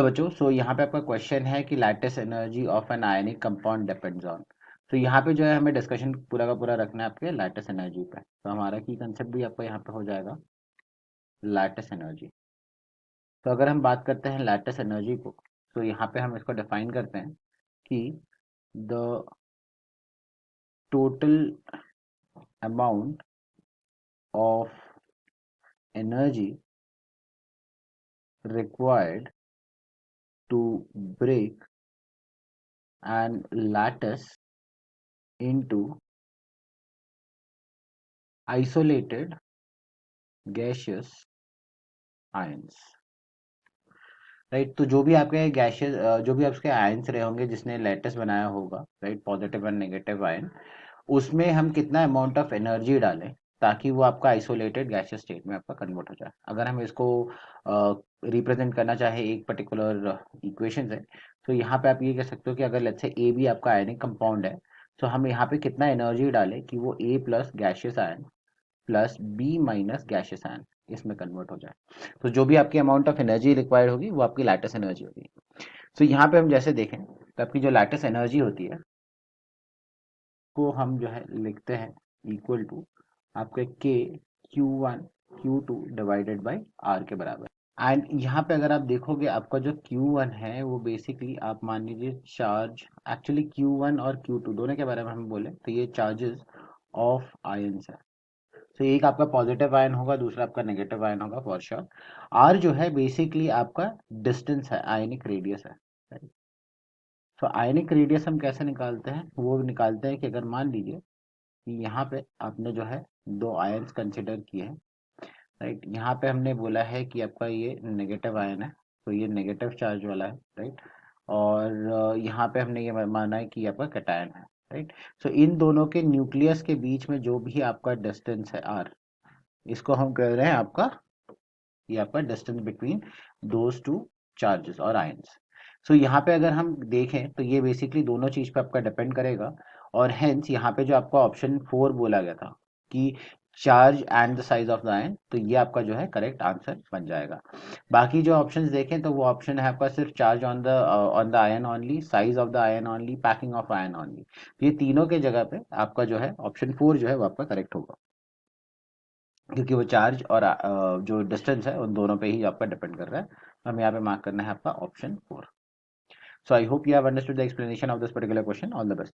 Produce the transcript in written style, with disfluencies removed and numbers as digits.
बच्चों, सो यहाँ पे आपका क्वेश्चन है कि lattice energy of an ionic compound depends on. तो यहाँ पे जो है हमें डिस्कशन पूरा का पूरा रखना है आपके लैटिस एनर्जी पे। तो हमारा की कंसेप्ट भी आपका यहाँ पे हो जाएगा लैटिस एनर्जी। तो अगर हम बात करते हैं लैटिस एनर्जी को, तो यहाँ पे हम इसको डिफाइन करते हैं कि the total amount of energy required to break an lattice into isolated gaseous ions, right. तो जो भी आपके गैसेस, जो भी आपके आयंस रहे होंगे जिसने लैटिस बनाया होगा, right, positive and negative ion, उसमें हम कितना अमाउंट ऑफ एनर्जी डालें ताकि वो आपका आइसोलेटेड गैसियस स्टेट में आपका कन्वर्ट हो जाए। अगर हम इसको रिप्रेजेंट करना चाहे एक पर्टिकुलर इक्वेशन से, तो यहाँ पे आप ये कह सकते हो कि अगर लेट्स से ए भी आपका आयनिक कंपाउंड है, तो हम यहाँ पे कितना एनर्जी डालें कि वो A plus gaseous ion plus B minus gaseous ion इसमें कन्वर्ट हो जाए। तो जो भी आपकी अमाउंट ऑफ एनर्जी रिक्वायर्ड होगी वो आपकी लैटिस एनर्जी होगी। तो यहाँ पे हम जैसे देखें तो आपकी जो लैटिस एनर्जी होती है को हम जो है लिखते हैं इक्वल टू आपके के Q1 Q2 divided by are के बराबर। एंड यहाँ पे अगर आप देखोगे आपका जो Q1 है वो बेसिकली आप मान लीजिए चार्ज, एक्चुअली Q1 और Q2 दोनों के बारे में हम बोले तो ये चार्जेस ऑफ आयंस है। तो एक आपका पॉजिटिव आयन होगा, दूसरा आपका नेगेटिव आयन होगा फॉर श्योर। आर जो है बेसिकली आपका डिस्टेंस है, आयनिक रेडियस है। तो आयनिक रेडियस हम कैसे निकालते हैं, वो निकालते हैं कि अगर मान लीजिए कि यहाँ पे आपने जो है दो आयंस कंसिडर किए हैं, राइट। यहाँ पे हमने बोला है कि आपका ये नेगेटिव आयन है, तो ये नेगेटिव चार्ज वाला है, राइट। और यहाँ पे हमने ये माना है कि आपका कैटायन है, राइट। सो इन दोनों के न्यूक्लियस के बीच में जो भी आपका डिस्टेंस है आर, इसको हम कह रहे हैं आपका, ये आपका distance between those two charges और आयंस। सो यहाँ पे अगर हम देखें तो ये बेसिकली दोनों चीज पे आपका डिपेंड करेगा। और हेंस यहाँ पे जो आपका ऑप्शन 4 बोला गया था कि charge and the size of the ion, तो ये आपका जो है करेक्ट आंसर बन जाएगा। बाकी जो ऑप्शंस देखें तो वो ऑप्शन है आपका सिर्फ charge on the ion only, size of the ion only, packing of ion only. ये तीनों के जगह पे आपका जो है ऑप्शन 4 जो है वो आपका करेक्ट होगा, क्योंकि वो चार्ज और जो डिस्टेंस है उन दोनों पे ही आपका डिपेंड कर रहा है। तो हमें यहाँ पे मार्क करना है आपका option 4। So I hope you have understood the explanation of this particular question. All the best.